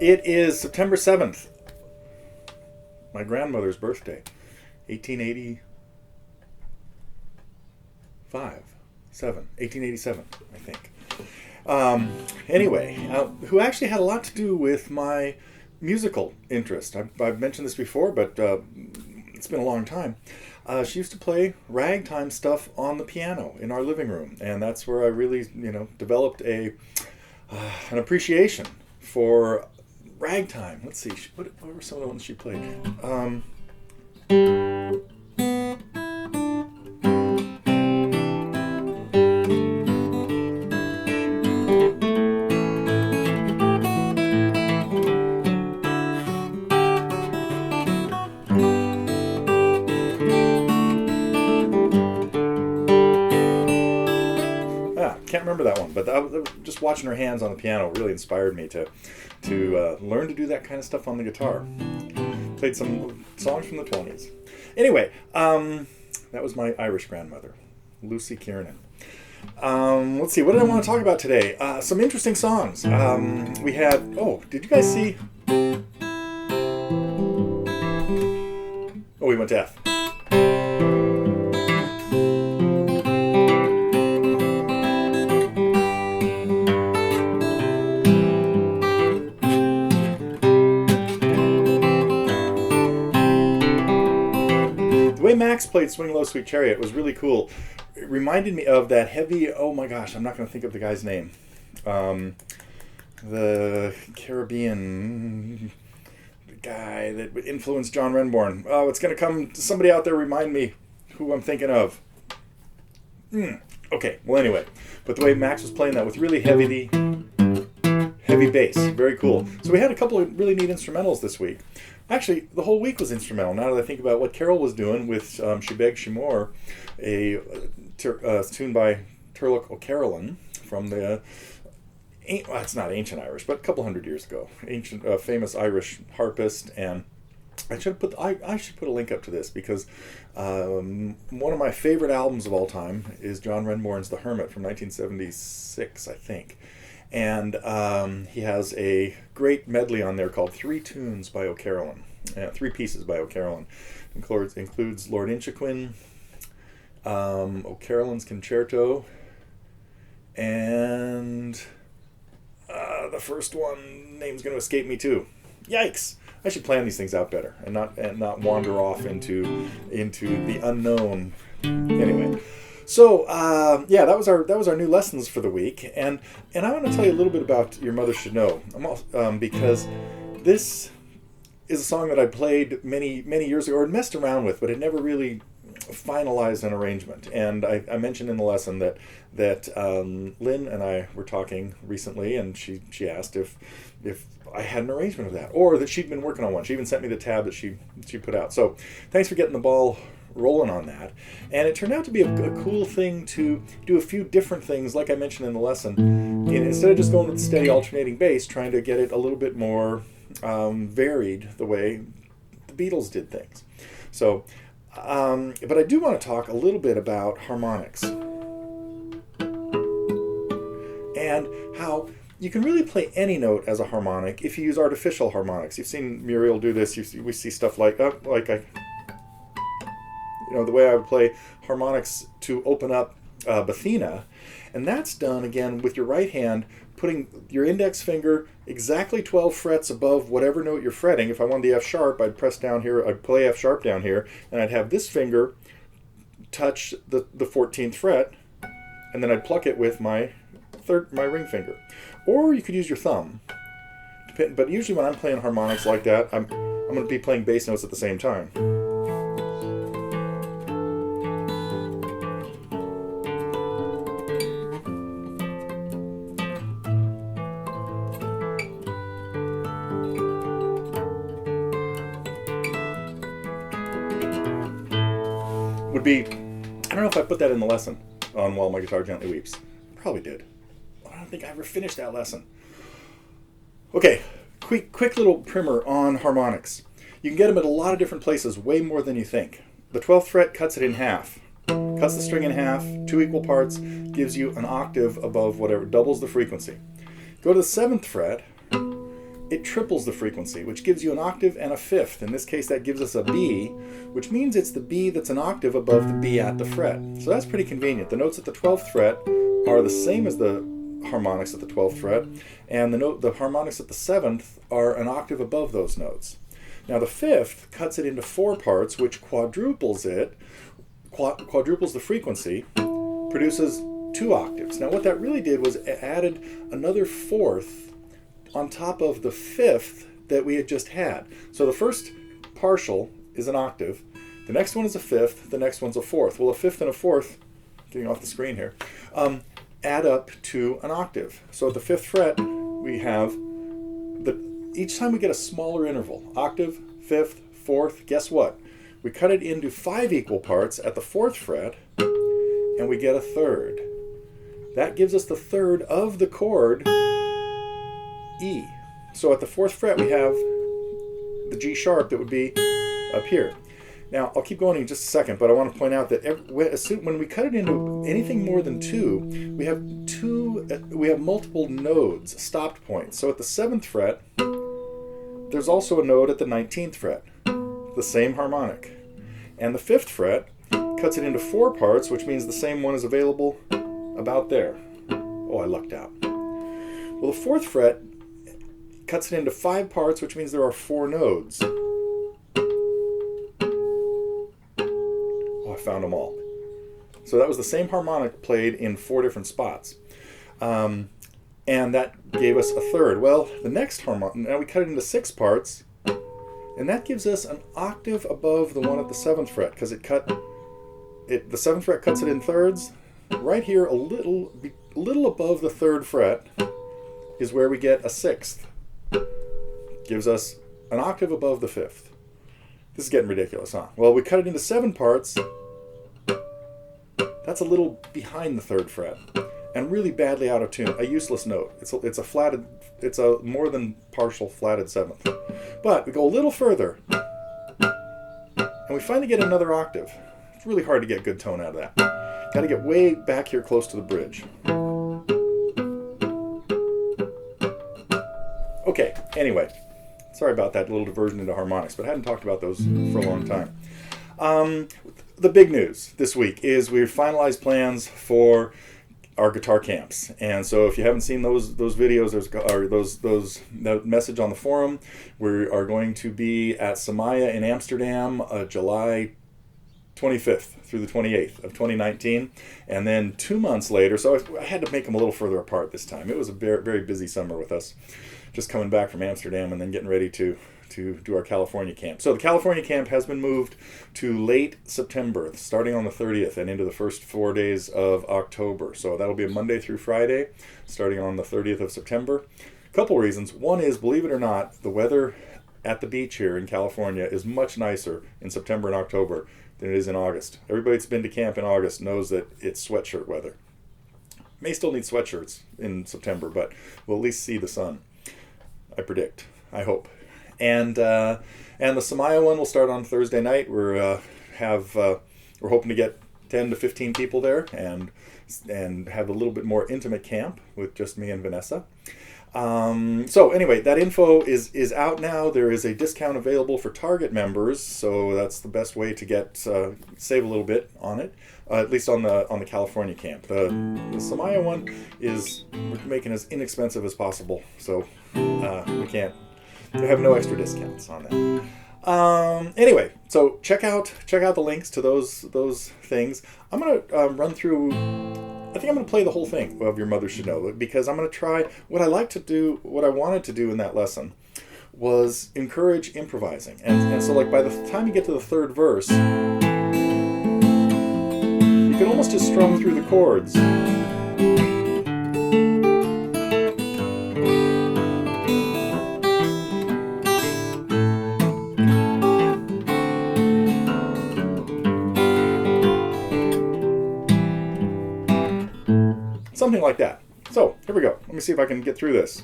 It is September 7th, my grandmother's birthday, 1887, I think. Anyway, who actually had a lot to do with my musical interest. I've mentioned this before, but it's been a long time. She used to play ragtime stuff on the piano in our living room, and that's where I really, developed an appreciation for ragtime. Let's see, what were some of the ones she played? Can't remember that one, but just watching her hands on the piano really inspired me to learn to do that kind of stuff on the guitar. Played some songs from the 20s. Anyway, that was my Irish grandmother, Lucy Kiernan. Let's see, what did I want to talk about today? Some interesting songs. We had, did you guys see? We went to F. The way Max played Swing Low Sweet Chariot was really cool. It reminded me of that heavy, oh my gosh, I'm not going to think of the guy's name. The Caribbean guy that influenced John Renbourn. Oh, it's going to come, somebody out there remind me who I'm thinking of. Okay, well anyway. But the way Max was playing that with really heavy bass, very cool. So we had a couple of really neat instrumentals this week. Actually, the whole week was instrumental. Now that I think about what Carol was doing with She Begs She More, a tune by Turlough O'Carolan from the, it's not ancient Irish, but a couple hundred years ago. Ancient, famous Irish harpist, and I should put a link up to this because one of my favorite albums of all time is John Renbourn's The Hermit from 1976, I think. And he has a great medley on there called Three Tunes by O'Carolan. Three Pieces by O'Carolan. Includes Lord Inchiquin, O'Carolan's Concerto, and the first one, name's going to escape me too. Yikes! I should plan these things out better and not wander off into the unknown. Anyway. So that was our new lessons for the week, and I want to tell you a little bit about Your Mother Should Know, because this is a song that I played many years ago, or messed around with, but had never really finalized an arrangement. And I mentioned in the lesson that Lynn and I were talking recently, and she asked if I had an arrangement of that, or that she'd been working on one. She even sent me the tab that she put out. So thanks for getting the ball rolling on that. And it turned out to be a cool thing to do a few different things, like I mentioned in the lesson. And instead of just going with the steady alternating bass, trying to get it a little bit more varied the way the Beatles did things. So, but I do want to talk a little bit about harmonics and how you can really play any note as a harmonic if you use artificial harmonics. You've seen Muriel do this. We see stuff like the way I would play harmonics to open up Bethina, and that's done again with your right hand, putting your index finger exactly 12 frets above whatever note you're fretting. If I wanted the F sharp, I'd press down here, I'd play F sharp down here, and I'd have this finger touch the 14th fret, and then I'd pluck it with my ring finger. Or you could use your thumb. But usually when I'm playing harmonics like that, I'm going to be playing bass notes at the same time. Would be, I don't know if I put that in the lesson on While My Guitar Gently Weeps. Probably did. I don't think I ever finished that lesson. Okay, quick little primer on harmonics. You can get them at a lot of different places, way more than you think. The 12th fret cuts it in half. Cuts the string in half, 2 equal parts, gives you an octave above whatever, doubles the frequency. Go to the 7th fret, it triples the frequency, which gives you an octave and a fifth. In this case, that gives us a B, which means it's the B that's an octave above the B at the fret. So that's pretty convenient. The notes at the 12th fret are the same as the harmonics at the 12th fret, and the harmonics at the 7th are an octave above those notes. Now the 5th cuts it into 4 parts, which quadruples the frequency, produces 2 octaves. Now what that really did was added another 4th on top of the 5th that we had just had. So the first partial is an octave, the next one is a 5th, the next one's a 4th. Well, a 5th and a 4th, getting off the screen here, add up to an octave. So at the 5th fret, we have each time we get a smaller interval, octave, 5th, 4th, guess what? We cut it into 5 equal parts at the 4th fret, and we get a third. That gives us the third of the chord E. So at the 4th fret, we have the G sharp that would be up here. Now, I'll keep going in just a second, but I want to point out that when we cut it into anything more than 2, we have multiple nodes, stopped points. So at the 7th fret, there's also a node at the 19th fret, the same harmonic. And the 5th fret cuts it into 4 parts, which means the same one is available about there. Oh, I lucked out. Well, the 4th fret cuts it into 5 parts, which means there are 4 nodes. Oh, I found them all. So that was the same harmonic played in 4 different spots. And that gave us a third. Well, the next harmonic, now we cut it into 6 parts, and that gives us an octave above the one at the 7th fret, because the 7th fret cuts it in thirds. Right here, a little above the 3rd fret, is where we get a 6th. Gives us an octave above the 5th. This is getting ridiculous, huh? Well, we cut it into 7 parts. That's a little behind the 3rd fret, and really badly out of tune, a useless note. It's a more than partial flatted 7th. But we go a little further, and we finally get another octave. It's really hard to get good tone out of that. Got to get way back here close to the bridge. Okay, anyway, sorry about that little diversion into harmonics, but I hadn't talked about those for a long time. The big news this week is we've finalized plans for our guitar camps, and so if you haven't seen those videos, that message on the forum, we are going to be at Samaya in Amsterdam, July 25th through the 28th of 2019, and then 2 months later. So I had to make them a little further apart this time. It was a very, very busy summer with us, just coming back from Amsterdam and then getting ready to do our California camp. So the California camp has been moved to late September, starting on the 30th and into the first 4 days of October. So that'll be a Monday through Friday, starting on the 30th of September. A couple reasons. One is, believe it or not, the weather at the beach here in California is much nicer in September and October than it is in August. Everybody that's been to camp in August knows that it's sweatshirt weather. May still need sweatshirts in September, but we'll at least see the sun, I predict. I hope. And the Samaya one will start on Thursday night. We're hoping to get 10 to 15 people there and have a little bit more intimate camp with just me and Vanessa. So anyway, that info is out now. There is a discount available for Target members, so that's the best way to get save a little bit on it. At least on the California camp. The Samaya one we're making as inexpensive as possible, so we have no extra discounts on that. Anyway, so check out the links to those things. I'm gonna run through. I think I'm going to play the whole thing of Your Mother Should Know, because I'm going to try what I wanted to do in that lesson was encourage improvising. And so like by the time you get to the 3rd verse, you can almost just strum through the chords. Something like that. So, here we go. Let me see if I can get through this.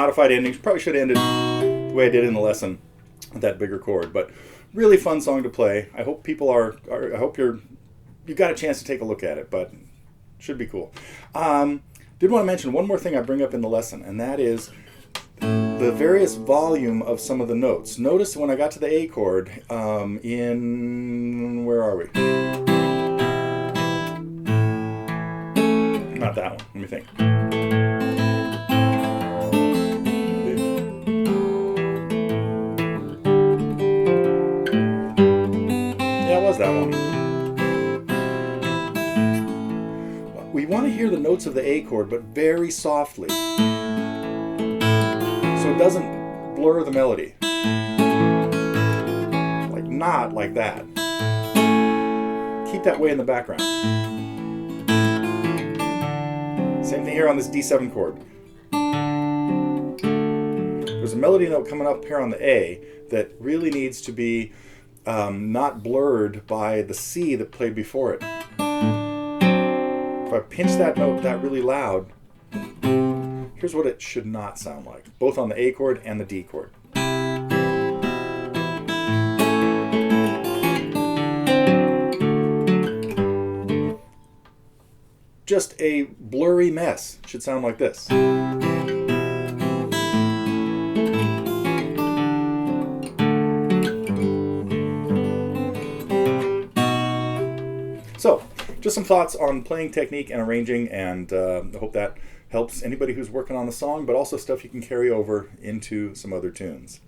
modified endings. Probably should have ended the way I did in the lesson with that bigger chord. But really fun song to play. I hope people I hope you got a chance to take a look at it, but should be cool. Did want to mention one more thing I bring up in the lesson, and that is the various volume of some of the notes. Notice when I got to the A chord, where are we? Not that one. Let me think. Yeah, it was that one. We want to hear the notes of the A chord, but very softly, so it doesn't blur the melody. Like, not like that. Keep that way in the background. Same thing here on this D7 chord. There's a melody note coming up here on the A that really needs to be not blurred by the C that played before it. If I pinch that note that really loud, here's what it should not sound like, both on the A chord and the D chord. Just a blurry mess. It should sound like this. So, just some thoughts on playing technique and arranging, and I hope that helps anybody who's working on the song, but also stuff you can carry over into some other tunes.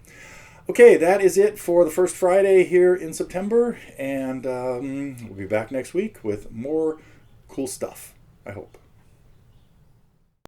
Okay, that is it for the first Friday here in September, and we'll be back next week with more cool stuff, I hope.